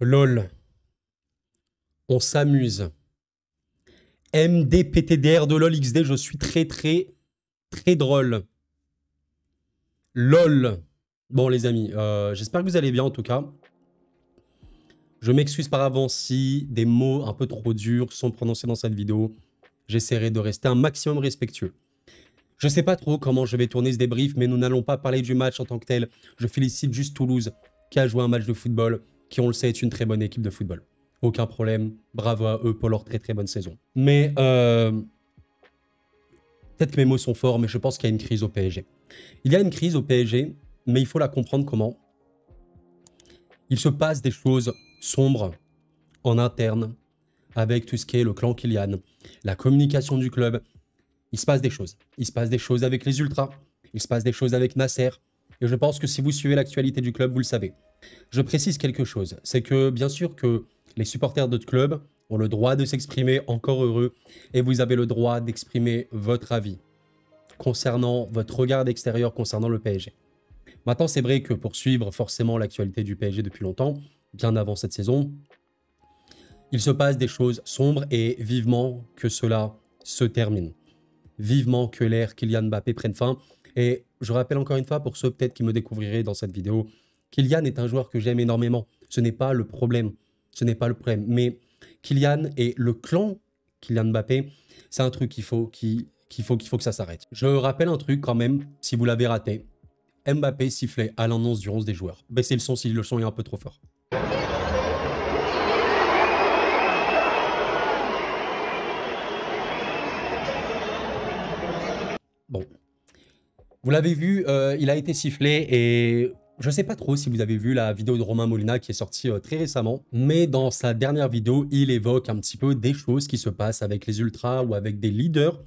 LOL. On s'amuse. MDPTDR de LOL XD, je suis très drôle. LOL. Bon les amis, j'espère que vous allez bien en tout cas. Je m'excuse par avance si des mots un peu trop durs sont prononcés dans cette vidéo. J'essaierai de rester un maximum respectueux. Je sais pas trop comment je vais tourner ce débrief, mais nous n'allons pas parler du match en tant que tel. Je félicite juste Toulouse, qui a joué un match de football, qui on le sait est une très bonne équipe de football. Aucun problème, bravo à eux pour leur très bonne saison. Mais peut-être que mes mots sont forts, mais je pense qu'il y a une crise au PSG. Il y a une crise au PSG, mais il faut la comprendre comment. Il se passe des choses sombres en interne, avec tout ce qui est le clan Kylian, la communication du club. Il se passe des choses. Il se passe des choses avec les Ultras, il se passe des choses avec Nasser. Et je pense que si vous suivez l'actualité du club, vous le savez. Je précise quelque chose, c'est que bien sûr que les supporters d'autres clubs ont le droit de s'exprimer, encore heureux, et vous avez le droit d'exprimer votre avis concernant votre regard extérieur concernant le PSG. Maintenant, c'est vrai que pour suivre forcément l'actualité du PSG depuis longtemps, bien avant cette saison, il se passe des choses sombres et vivement que cela se termine. Vivement que l'ère Kylian Mbappé prenne fin. Et je rappelle encore une fois, pour ceux peut-être qui me découvriraient dans cette vidéo, Kylian est un joueur que j'aime énormément. Ce n'est pas le problème. Ce n'est pas le problème. Mais Kylian et le clan Kylian Mbappé, c'est un truc qu'il faut que ça s'arrête. Je rappelle un truc quand même, si vous l'avez raté. Mbappé sifflait à l'annonce du 11 des joueurs. Baissez le son si le son est un peu trop fort. Bon. Vous l'avez vu, il a été sifflé et je ne sais pas trop si vous avez vu la vidéo de Romain Molina qui est sortie très récemment. Mais dans sa dernière vidéo, il évoque un petit peu des choses qui se passent avec les Ultras ou avec des leaders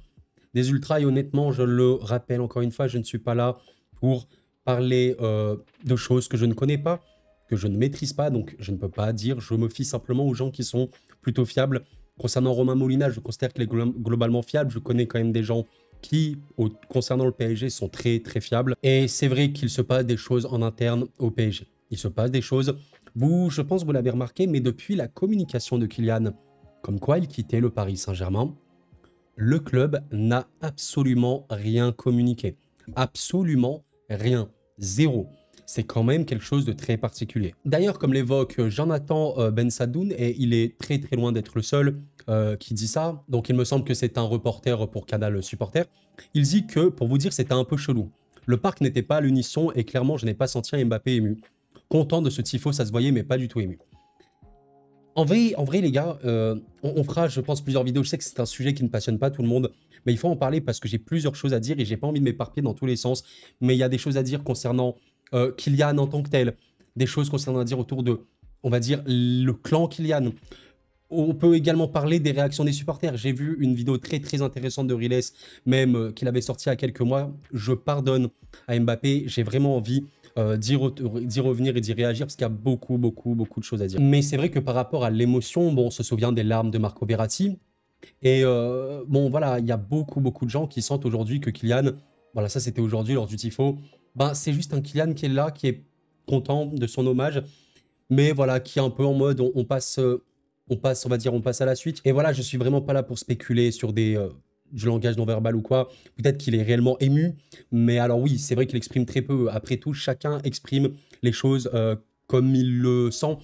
des Ultras. Et honnêtement, je le rappelle encore une fois, je ne suis pas là pour parler de choses que je ne connais pas, que je ne maîtrise pas. Donc, je ne peux pas dire, je me fie simplement aux gens qui sont plutôt fiables. Concernant Romain Molina, je considère qu'il est globalement fiable. Je connais quand même des gens qui, concernant le PSG, sont très fiables. Et c'est vrai qu'il se passe des choses en interne au PSG. Il se passe des choses, je pense que vous l'avez remarqué, mais depuis la communication de Kylian, comme quoi il quittait le Paris Saint-Germain, le club n'a absolument rien communiqué. Absolument rien. Zéro. C'est quand même quelque chose de très particulier. D'ailleurs, comme l'évoque Jonathan Ben Sadoun, et il est très loin d'être le seul qui dit ça, donc il me semble que c'est un reporter pour Canal Supporter, il dit que, pour vous dire, c'était un peu chelou. Le parc n'était pas à l'unisson et clairement, je n'ai pas senti un Mbappé ému. Content de ce tifo, ça se voyait, mais pas du tout ému. En vrai les gars, on fera, je pense, plusieurs vidéos. Je sais que c'est un sujet qui ne passionne pas tout le monde, mais il faut en parler parce que j'ai plusieurs choses à dire et j'ai pas envie de m'éparpiller dans tous les sens. Mais il y a des choses à dire concernant Kylian en tant que tel, des choses concernant à dire autour de, on va dire, le clan Kylian. On peut également parler des réactions des supporters. J'ai vu une vidéo très intéressante de Riles, même qu'il avait sorti il y a quelques mois. Je pardonne à Mbappé, j'ai vraiment envie d'y revenir et d'y réagir parce qu'il y a beaucoup de choses à dire. Mais c'est vrai que par rapport à l'émotion, bon, on se souvient des larmes de Marco Verratti. Et bon, voilà, il y a beaucoup de gens qui sentent aujourd'hui que Kylian, voilà, ça c'était aujourd'hui lors du tifo, ben, c'est juste un Kylian qui est là, qui est content de son hommage, mais voilà, qui est un peu en mode, on passe, on va dire, on passe à la suite. Et voilà, je suis vraiment pas là pour spéculer sur du langage non verbal ou quoi. Peut-être qu'il est réellement ému, mais alors oui, c'est vrai qu'il exprime très peu. Après tout, chacun exprime les choses comme il le sent.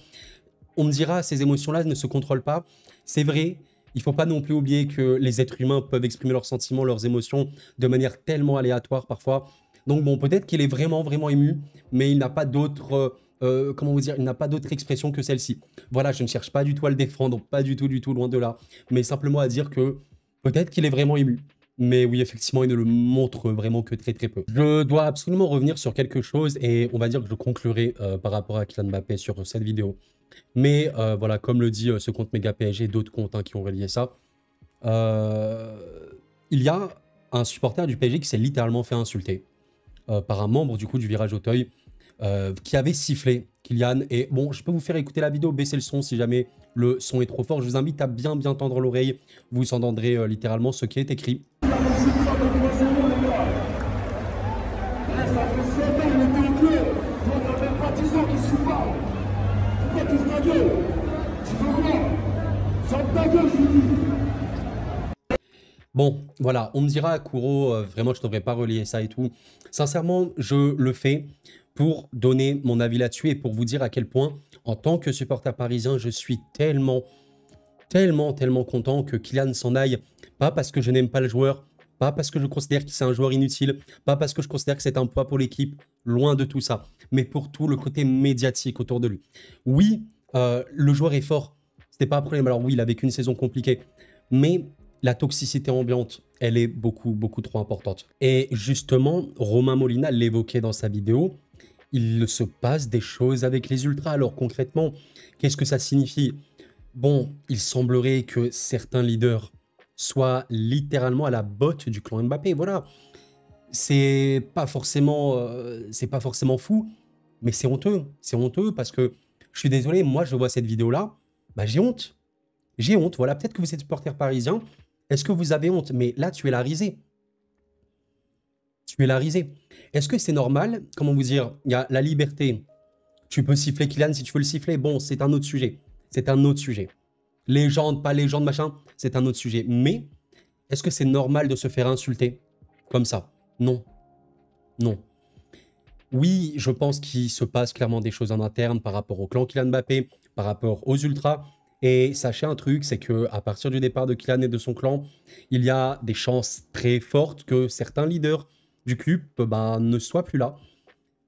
On me dira, ces émotions-là ne se contrôlent pas. C'est vrai, il ne faut pas non plus oublier que les êtres humains peuvent exprimer leurs sentiments, leurs émotions de manière tellement aléatoire parfois. Donc bon, peut-être qu'il est vraiment ému, mais il n'a pas d'autre... comment vous dire, il n'a pas d'autre expression que celle-ci. Voilà, je ne cherche pas du tout à le défendre, pas du tout, loin de là, mais simplement à dire que peut-être qu'il est vraiment ému. Mais oui, effectivement, il ne le montre vraiment que très peu. Je dois absolument revenir sur quelque chose et on va dire que je conclurai par rapport à Kylian Mbappé sur cette vidéo. Mais voilà, comme le dit ce compte Méga PSG, d'autres comptes qui ont relié ça, il y a un supporter du PSG qui s'est littéralement fait insulter par un membre du coup du Virage Auteuil qui avait sifflé Kylian. Et bon, je peux vous faire écouter la vidéo, baisser le son si jamais le son est trop fort. Je vous invite à bien tendre l'oreille. Vous entendrez littéralement ce qui est écrit. Pourquoi tu Bon, voilà, on me dira, Kuro, vraiment, je ne devrais pas relier ça et tout. Sincèrement, je le fais pour donner mon avis là-dessus et pour vous dire à quel point, en tant que supporter parisien, je suis tellement content que Kylian s'en aille. Pas parce que je n'aime pas le joueur, pas parce que je considère que c'est un joueur inutile, pas parce que je considère que c'est un poids pour l'équipe, loin de tout ça, mais pour tout le côté médiatique autour de lui. Oui, le joueur est fort, c'était pas un problème. Alors oui, il a vécu une saison compliquée, mais la toxicité ambiante, elle est beaucoup trop importante. Et justement, Romain Molina l'évoquait dans sa vidéo, il se passe des choses avec les ultras. Alors concrètement, qu'est-ce que ça signifie? Bon, il semblerait que certains leaders soient littéralement à la botte du clan Mbappé. Voilà, c'est pas forcément fou, mais c'est honteux. C'est honteux parce que je suis désolé, moi je vois cette vidéo-là, bah j'ai honte. J'ai honte. Voilà, peut-être que vous êtes supporter parisien. Est-ce que vous avez honte? Mais là, tu es la risée. Tu es la risée. Est-ce que c'est normal? Comment vous dire? Il y a la liberté. Tu peux siffler Kylian si tu veux le siffler. Bon, c'est un autre sujet. C'est un autre sujet. Légende, pas légende, machin, c'est un autre sujet. Mais est-ce que c'est normal de se faire insulter comme ça? Non. Non. Oui, je pense qu'il se passe clairement des choses en interne par rapport au clan Kylian Mbappé, par rapport aux ultras. Et sachez un truc, c'est que à partir du départ de Kylian et de son clan, il y a des chances très fortes que certains leaders du club ne soient plus là.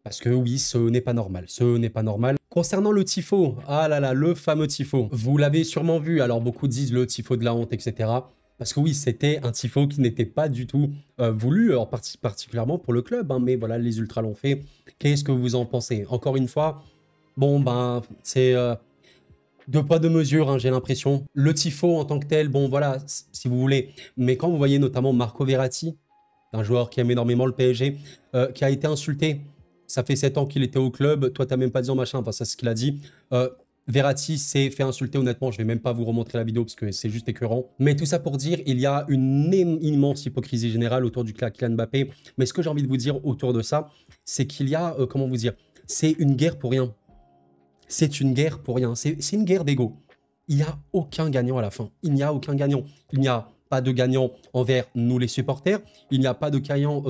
Parce que oui, ce n'est pas normal. Ce n'est pas normal. Concernant le tifo, ah là là, le fameux tifo. Vous l'avez sûrement vu, alors beaucoup disent le tifo de la honte, etc. Parce que oui, c'était un tifo qui n'était pas du tout voulu, particulièrement pour le club. Hein, mais voilà, les ultras l'ont fait. Qu'est-ce que vous en pensez? Encore une fois, bon, c'est deux poids, deux mesures, hein, j'ai l'impression. Le tifo en tant que tel, bon, voilà, si vous voulez. Mais quand vous voyez notamment Marco Verratti, un joueur qui aime énormément le PSG, qui a été insulté. Ça fait 7 ans qu'il était au club. Toi, t'as même pas dit en machin. Enfin, ça, c'est ce qu'il a dit. Verratti s'est fait insulter. Honnêtement, je vais même pas vous remontrer la vidéo parce que c'est juste écœurant. Mais tout ça pour dire, il y a une immense hypocrisie générale autour du clan Kylian Mbappé. Mais ce que j'ai envie de vous dire autour de ça, c'est qu'il y a, comment vous dire, c'est une guerre pour rien. C'est une guerre pour rien. C'est une guerre d'ego. Il n'y a aucun gagnant à la fin. Il n'y a aucun gagnant. Il n'y a pas de gagnant envers nous les supporters. Il n'y a pas de gagnant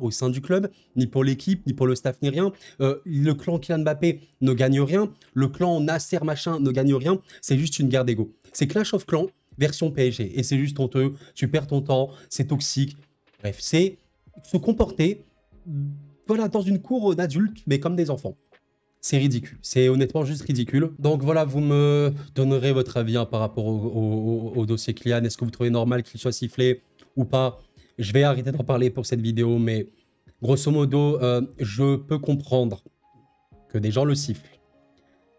au sein du club, ni pour l'équipe, ni pour le staff, ni rien. Le clan Kylian Mbappé ne gagne rien. Le clan Nasser machin ne gagne rien. C'est juste une guerre d'ego. C'est Clash of Clans version PSG. Et c'est juste honteux. Tu perds ton temps. C'est toxique. Bref, c'est se comporter voilà, dans une cour d'adultes, mais comme des enfants. C'est ridicule. C'est honnêtement juste ridicule. Donc voilà, vous me donnerez votre avis hein, par rapport au dossier Kylian. Est-ce que vous trouvez normal qu'il soit sifflé ou pas? Je vais arrêter d'en parler pour cette vidéo, mais grosso modo, je peux comprendre que des gens le sifflent.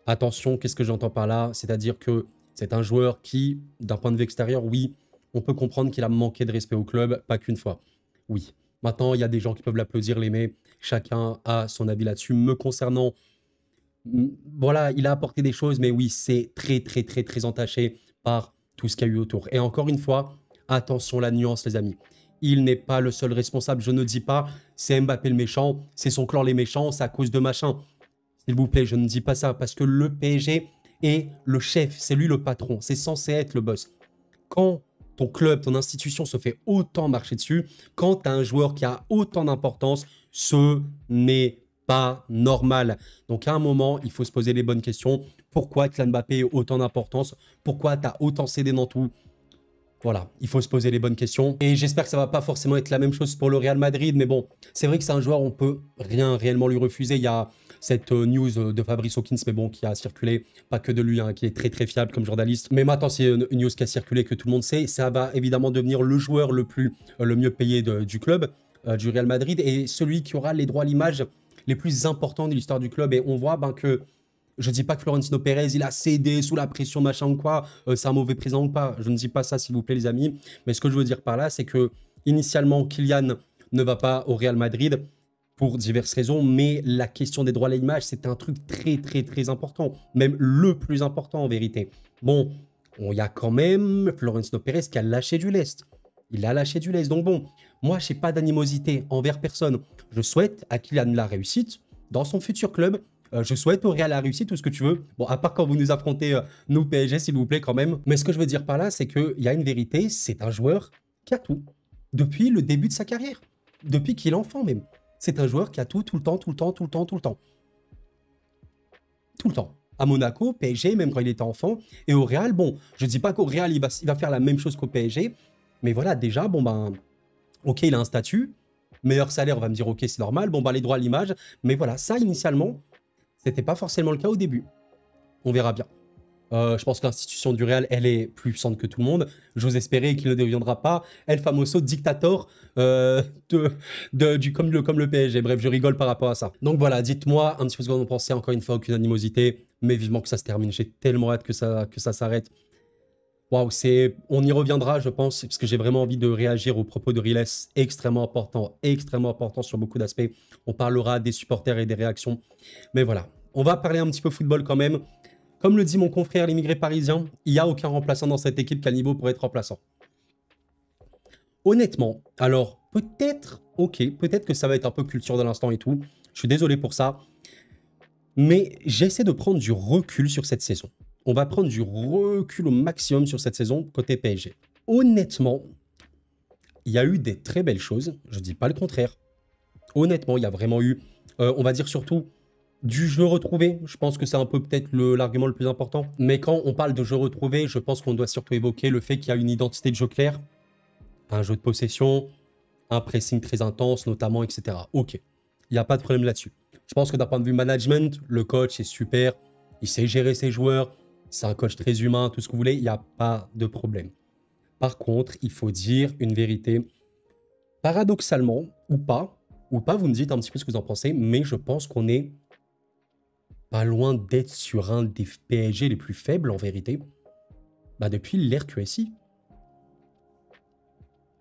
Attention, qu'est-ce que j'entends par là? C'est-à-dire que c'est un joueur qui, d'un point de vue extérieur, oui, on peut comprendre qu'il a manqué de respect au club, pas qu'une fois. Oui. Maintenant, il y a des gens qui peuvent l'applaudir, l'aimer. Chacun a son avis là-dessus. Me concernant, voilà, il a apporté des choses, mais oui, c'est très entaché par tout ce qu'il y a eu autour. Et encore une fois, attention la nuance, les amis. Il n'est pas le seul responsable. Je ne dis pas c'est Mbappé le méchant, c'est son clan les méchants, c'est à cause de machin. S'il vous plaît, je ne dis pas ça parce que le PSG est le chef, c'est lui le patron, c'est censé être le boss. Quand ton club, ton institution se fait autant marcher dessus, quand tu as un joueur qui a autant d'importance, ce n'est pas normal. Donc à un moment, il faut se poser les bonnes questions. Pourquoi Kylian Mbappé a autant d'importance? Pourquoi tu as autant cédé dans tout? Voilà, il faut se poser les bonnes questions. Et j'espère que ça va pas forcément être la même chose pour le Real Madrid. Mais bon, c'est vrai que c'est un joueur, on peut rien réellement lui refuser. Il y a cette news de Fabrice Hawkins, mais bon, qui a circulé, pas que de lui, hein, qui est très fiable comme journaliste. Mais maintenant, c'est une news qui a circulé, que tout le monde sait. Ça va évidemment devenir le joueur le mieux payé du club, du Real Madrid, et celui qui aura les droits à l'image les plus importants de l'histoire du club. Et on voit que je ne dis pas que Florentino Pérez, il a cédé sous la pression, machin ou quoi, c'est un mauvais président ou pas. Je ne dis pas ça, s'il vous plaît, les amis. Mais ce que je veux dire par là, c'est que initialement, Kylian ne va pas au Real Madrid pour diverses raisons, mais la question des droits à l'image, c'est un truc très important, même le plus important en vérité. Bon, il y a quand même Florentino Pérez qui a lâché du lest. Il a lâché du lest. Donc bon, moi, je n'ai pas d'animosité envers personne. Je souhaite à Kylian la réussite dans son futur club. Je souhaite au Real la réussite, tout ce que tu veux. Bon, à part quand vous nous affrontez, nous PSG, s'il vous plaît, quand même. Mais ce que je veux dire par là, c'est qu'il y a une vérité, c'est un joueur qui a tout. Depuis le début de sa carrière. Depuis qu'il est enfant même. C'est un joueur qui a tout le temps, tout le temps, tout le temps, tout le temps. Tout le temps. À Monaco, PSG, même quand il était enfant. Et au Real, bon, je ne dis pas qu'au Real, il va faire la même chose qu'au PSG. Mais voilà, déjà, bon, ben, ok, il a un statut. Meilleur salaire, on va me dire, ok, c'est normal. Bon, ben, les droits à l'image. Mais voilà, ça, initialement, c'était pas forcément le cas au début. On verra bien. Je pense que l'institution du Real, elle est plus puissante que tout le monde. J'ose espérer qu'il ne deviendra pas El Famoso dictator comme le PSG. Bref, je rigole par rapport à ça. Donc voilà, dites-moi un petit peu ce que vous en pensez. Encore une fois, aucune animosité, mais vivement que ça se termine. J'ai tellement hâte que ça s'arrête. Waouh, on y reviendra, je pense, parce que j'ai vraiment envie de réagir aux propos de Riles, extrêmement important sur beaucoup d'aspects. On parlera des supporters et des réactions. Mais voilà, on va parler un petit peu football quand même. Comme le dit mon confrère l'immigré parisien, il n'y a aucun remplaçant dans cette équipe qu'à niveau pour être remplaçant. Honnêtement, alors peut-être, ok, peut-être que ça va être un peu culture de l'instant et tout. Je suis désolé pour ça. Mais j'essaie de prendre du recul sur cette saison. On va prendre du recul au maximum sur cette saison côté PSG. Honnêtement, il y a eu des très belles choses. Je ne dis pas le contraire. Honnêtement, il y a vraiment eu, on va dire surtout, du jeu retrouvé. Je pense que c'est un peu peut-être l'argument le plus important. Mais quand on parle de jeu retrouvé, je pense qu'on doit surtout évoquer le fait qu'il y a une identité de jeu claire, un jeu de possession, un pressing très intense notamment, etc. Ok, il n'y a pas de problème là-dessus. Je pense que d'un point de vue management, le coach est super, il sait gérer ses joueurs, c'est un coach très humain, tout ce que vous voulez, il n'y a pas de problème. Par contre, il faut dire une vérité. Paradoxalement, ou pas, vous me dites un petit peu ce que vous en pensez, mais je pense qu'on est pas loin d'être sur un des PSG les plus faibles, en vérité, depuis l'ère QSI.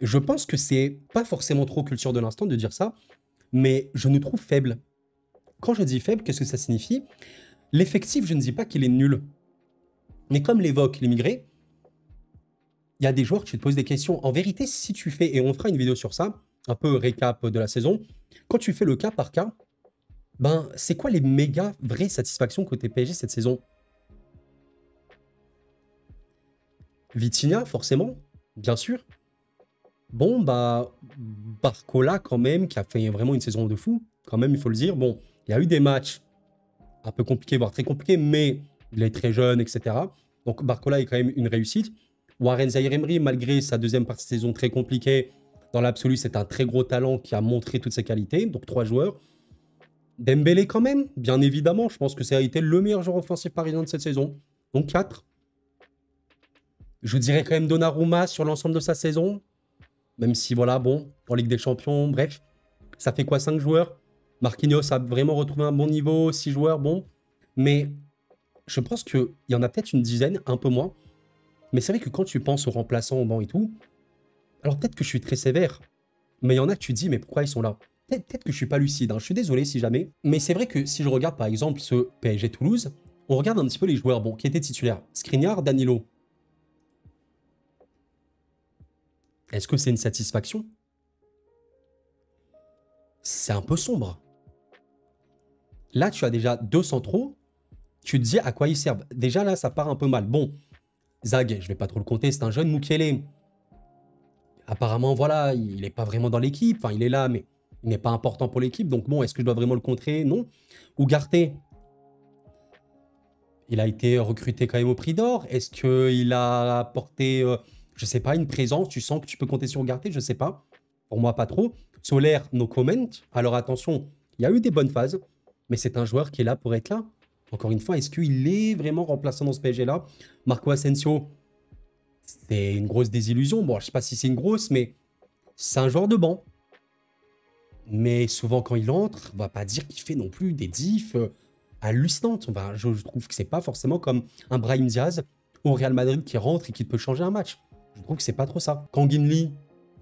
Je pense que c'est pas forcément trop culture de l'instant de dire ça, mais je nous trouve faibles. Quand je dis faible, qu'est-ce que ça signifie? L'effectif, je ne dis pas qu'il est nul. Mais comme l'évoque l'immigré, il y a des joueurs que tu te poses des questions. En vérité, si tu fais, et on fera une vidéo sur ça, un peu récap de la saison, quand tu fais le cas par cas, c'est quoi les méga vraies satisfactions côté PSG cette saison? Vitinha, forcément, bien sûr. Bon, Barcola, quand même, qui a fait vraiment une saison de fou, quand même, il faut le dire. Bon, il y a eu des matchs un peu compliqués, voire très compliqués, mais il est très jeune, etc. Donc, Barcola est quand même une réussite. Warren Zaïre-Emery, malgré sa deuxième partie de saison très compliquée, dans l'absolu, c'est un très gros talent qui a montré toutes ses qualités. Donc, 3 joueurs. Dembélé quand même, bien évidemment. Je pense que ça a été le meilleur joueur offensif parisien de cette saison. Donc 4. Je dirais quand même Donnarumma sur l'ensemble de sa saison. Même si, voilà, bon, en Ligue des Champions, bref. Ça fait quoi, 5 joueurs? Marquinhos a vraiment retrouvé un bon niveau, 6 joueurs, bon. Mais je pense qu'il y en a peut-être une dizaine, un peu moins. Mais c'est vrai que quand tu penses aux remplaçants, au banc et tout, alors peut-être que je suis très sévère. Mais il y en a que tu te dis, mais pourquoi ils sont là? Peut-être que je suis pas lucide, hein. Je suis désolé si jamais. Mais c'est vrai que si je regarde par exemple ce PSG Toulouse, on regarde un petit peu les joueurs qui étaient titulaires. Skriniar, Danilo. Est-ce que c'est une satisfaction? C'est un peu sombre. Là, tu as déjà 2 centraux. Tu te dis à quoi ils servent. Déjà là, ça part un peu mal. Bon, Zag, je vais pas trop le compter, c'est un jeune Mukele. Apparemment, voilà, il n'est pas vraiment dans l'équipe. Enfin, il est là, mais il n'est pas important pour l'équipe. Donc bon, est-ce que je dois vraiment le contrer? Non. Ugarte, il a été recruté quand même au prix d'or. Est-ce qu'il a apporté, je sais pas, une présence? Tu sens que tu peux compter sur Ugarte? Je sais pas. Pour moi, pas trop. Solaire, no comment. Alors attention, il y a eu des bonnes phases, mais c'est un joueur qui est là pour être là. Encore une fois, est-ce qu'il est vraiment remplaçant dans ce PSG-là? Marco Asensio, c'est une grosse désillusion. Bon, je sais pas si c'est une grosse, mais c'est un joueur de banc. Mais souvent, quand il entre, on va pas dire qu'il fait non plus des diffs hallucinantes. Enfin, je trouve que c'est pas forcément comme un Brahim Diaz au Real Madrid qui rentre et qui peut changer un match. Je trouve que c'est pas trop ça. Kangin Lee,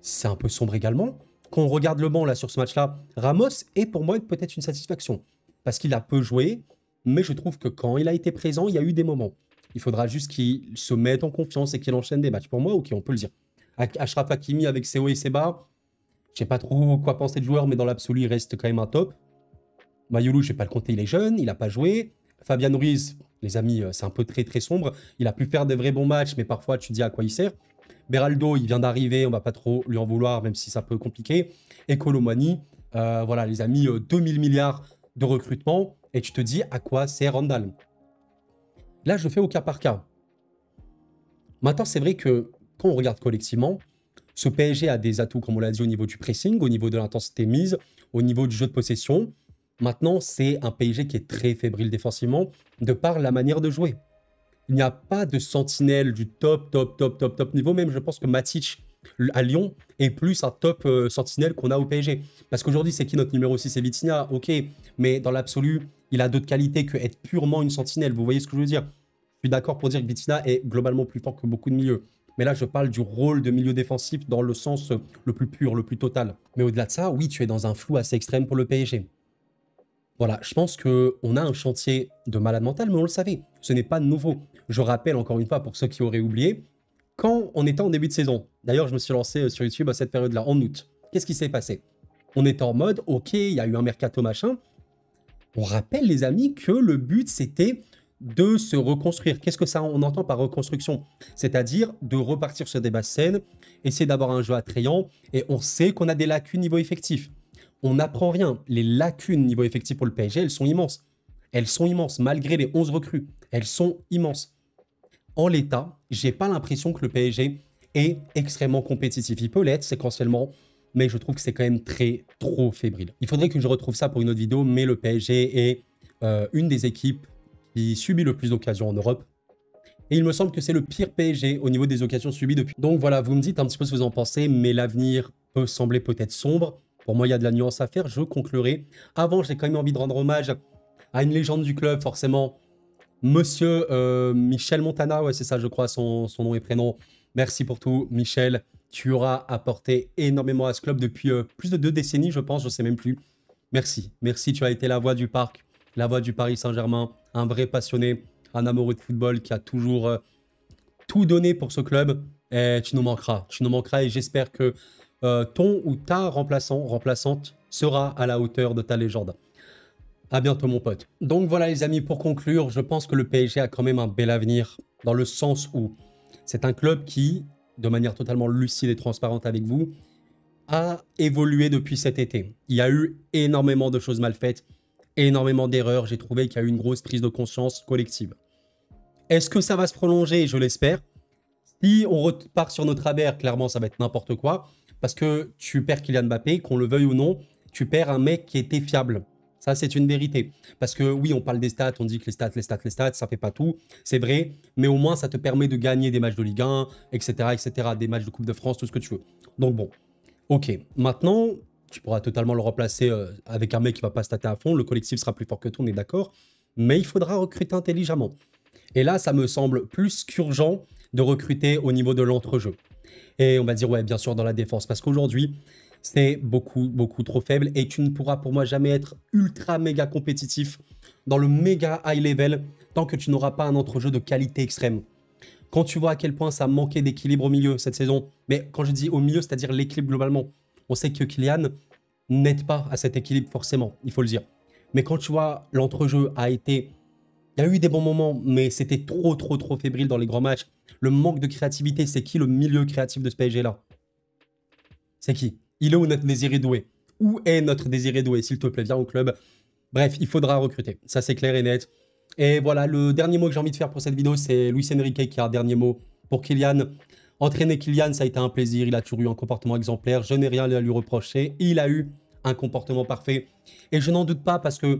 c'est un peu sombre également. Quand on regarde le banc là sur ce match-là, Ramos est pour moi peut-être une satisfaction. Parce qu'il a peu joué, mais je trouve que quand il a été présent, il y a eu des moments. Il faudra juste qu'il se mette en confiance et qu'il enchaîne des matchs. Pour moi, ok, on peut le dire. Achraf Hakimi avec ses hauts et ses bas, je sais pas trop quoi penser de joueur, mais dans l'absolu, il reste quand même un top. Mayulu, je vais pas le compter, il est jeune, il n'a pas joué. Fabian Ruiz, les amis, c'est un peu très sombre. Il a pu faire des vrais bons matchs, mais parfois tu te dis à quoi il sert. Beraldo, il vient d'arriver, on va pas trop lui en vouloir, même si ça peut compliquer. Et Colomani, voilà, les amis, 2000 milliards de recrutement. Et tu te dis à quoi c'est Randall. Là, je fais au cas par cas. Maintenant, c'est vrai que quand on regarde collectivement, ce PSG a des atouts, comme on l'a dit, au niveau du pressing, au niveau de l'intensité mise, au niveau du jeu de possession. Maintenant, c'est un PSG qui est très fébrile défensivement, de par la manière de jouer. Il n'y a pas de sentinelle du top niveau. Même, je pense que Matic, à Lyon, est plus un top sentinelle qu'on a au PSG. Parce qu'aujourd'hui, c'est qui notre numéro 6? C'est Vitinha, ok. Mais dans l'absolu, il a d'autres qualités que être purement une sentinelle. Vous voyez ce que je veux dire? Je suis d'accord pour dire que Vitinha est globalement plus fort que beaucoup de milieux. Mais là, je parle du rôle de milieu défensif dans le sens le plus pur, le plus total. Mais au-delà de ça, oui, tu es dans un flou assez extrême pour le PSG. Voilà, je pense qu'on a un chantier de malade mental, mais on le savait. Ce n'est pas nouveau. Je rappelle encore une fois, pour ceux qui auraient oublié, quand on était en début de saison, d'ailleurs, je me suis lancé sur YouTube à cette période-là, en août, qu'est-ce qui s'est passé? On était en mode, ok, il y a eu un mercato machin. On rappelle, les amis, que le but, c'était de se reconstruire. Qu'est-ce que ça on entend par reconstruction? C'est-à-dire de repartir sur des basses scènes, essayer d'avoir un jeu attrayant, et on sait qu'on a des lacunes niveau effectif. On n'apprend rien. Les lacunes niveau effectif pour le PSG, elles sont immenses. Elles sont immenses, malgré les 11 recrues. Elles sont immenses. En l'état, j'ai pas l'impression que le PSG est extrêmement compétitif. Il peut l'être séquentiellement, mais je trouve que c'est quand même trop fébrile. Il faudrait que je retrouve ça pour une autre vidéo, mais le PSG est une des équipes qui subit le plus d'occasions en Europe. Et il me semble que c'est le pire PSG au niveau des occasions subies depuis. Donc voilà, vous me dites un petit peu ce que vous en pensez, mais l'avenir peut sembler peut-être sombre. Pour moi, il y a de la nuance à faire, je conclurai. Avant, j'ai quand même envie de rendre hommage à une légende du club, forcément. Monsieur Michel Montana, ouais, c'est ça, je crois, son nom et prénom. Merci pour tout, Michel. Tu auras apporté énormément à ce club depuis plus de 2 décennies, je pense, je ne sais même plus. Merci, merci, tu as été la voix du parc, la voix du Paris Saint-Germain, un vrai passionné, un amoureux de football qui a toujours tout donné pour ce club. Et tu nous manqueras et j'espère que ton ou ta remplaçante sera à la hauteur de ta légende. À bientôt mon pote. Donc voilà les amis, pour conclure, je pense que le PSG a quand même un bel avenir dans le sens où c'est un club qui, de manière totalement lucide et transparente avec vous, a évolué depuis cet été. Il y a eu énormément de choses mal faites, énormément d'erreurs. J'ai trouvé qu'il y a eu une grosse prise de conscience collective. Est-ce que ça va se prolonger? Je l'espère. Si on repart sur notre travers, clairement ça va être n'importe quoi. Parce que tu perds Kylian Mbappé, qu'on le veuille ou non, tu perds un mec qui était fiable. Ça, c'est une vérité. Parce que oui, on parle des stats, on dit que les stats, ça fait pas tout. C'est vrai, mais au moins, ça te permet de gagner des matchs de Ligue 1, etc., etc., des matchs de Coupe de France, tout ce que tu veux. Donc bon, ok. Maintenant, tu pourras totalement le remplacer avec un mec qui va pas stater à fond. Le collectif sera plus fort que tout, on est d'accord. Mais il faudra recruter intelligemment. Et là, ça me semble plus qu'urgent de recruter au niveau de l'entrejeu. Et on va dire, ouais, bien sûr, dans la défense. Parce qu'aujourd'hui, c'est beaucoup trop faible. Et tu ne pourras pour moi jamais être ultra méga compétitif dans le méga high level tant que tu n'auras pas un entrejeu de qualité extrême. Quand tu vois à quel point ça manquait d'équilibre au milieu cette saison, mais quand je dis au milieu, c'est-à-dire l'équilibre globalement, on sait que Kylian n'aide pas à cet équilibre forcément, il faut le dire. Mais quand tu vois l'entrejeu a été... Il y a eu des bons moments, mais c'était trop fébrile dans les grands matchs. Le manque de créativité, c'est qui le milieu créatif de ce PSG-là? C'est qui? Il est où notre désiré doué? Où est notre désiré doué? S'il te plaît, viens au club. Bref, il faudra recruter. Ça, c'est clair et net. Et voilà, le dernier mot que j'ai envie de faire pour cette vidéo, c'est Luis Enrique qui a un dernier mot pour Kylian. Entraîner Kylian, ça a été un plaisir. Il a toujours eu un comportement exemplaire. Je n'ai rien à lui reprocher. Il a eu un comportement parfait. Et je n'en doute pas parce que,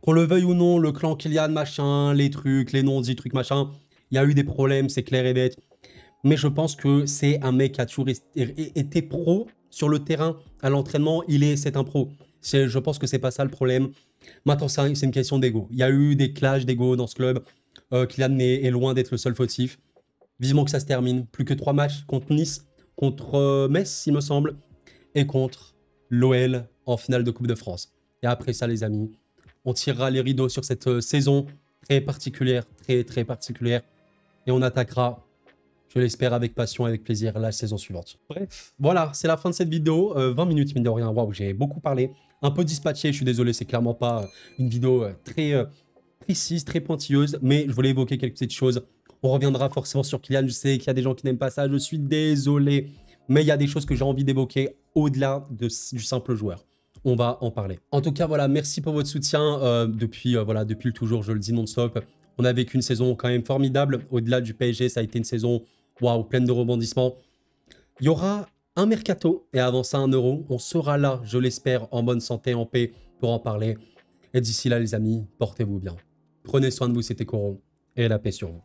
qu'on le veuille ou non, le clan Kylian, machin, les trucs, les non-dits, trucs, machin, il y a eu des problèmes, c'est clair et net. Mais je pense que c'est un mec qui a toujours été pro sur le terrain, à l'entraînement, c'est un pro. Je pense que c'est pas ça le problème. Maintenant, c'est une question d'ego. Il y a eu des clashs d'ego dans ce club. Kylian est loin d'être le seul fautif. Vivement que ça se termine. Plus que 3 matchs contre Nice, contre Metz, il me semble, et contre l'OL en finale de Coupe de France. Et après ça, les amis, on tirera les rideaux sur cette saison très particulière, très particulière. Et on attaquera, je l'espère, avec passion et avec plaisir la saison suivante. Bref, voilà, c'est la fin de cette vidéo. 20 minutes, mine de rien. Waouh, j'ai beaucoup parlé. Un peu dispatché, je suis désolé, c'est clairement pas une vidéo très précise, très pointilleuse. Mais je voulais évoquer quelques petites choses. On reviendra forcément sur Kylian. Je sais qu'il y a des gens qui n'aiment pas ça. Je suis désolé. Mais il y a des choses que j'ai envie d'évoquer au-delà du simple joueur. On va en parler. En tout cas, voilà, merci pour votre soutien depuis le toujours, je le dis non-stop. On a vécu une saison quand même formidable. Au-delà du PSG, ça a été une saison waouh, pleine de rebondissements. Il y aura un mercato et avant ça un euro. On sera là, je l'espère, en bonne santé, en paix pour en parler. Et d'ici là, les amis, portez-vous bien. Prenez soin de vous, c'était Coron et la paix sur vous.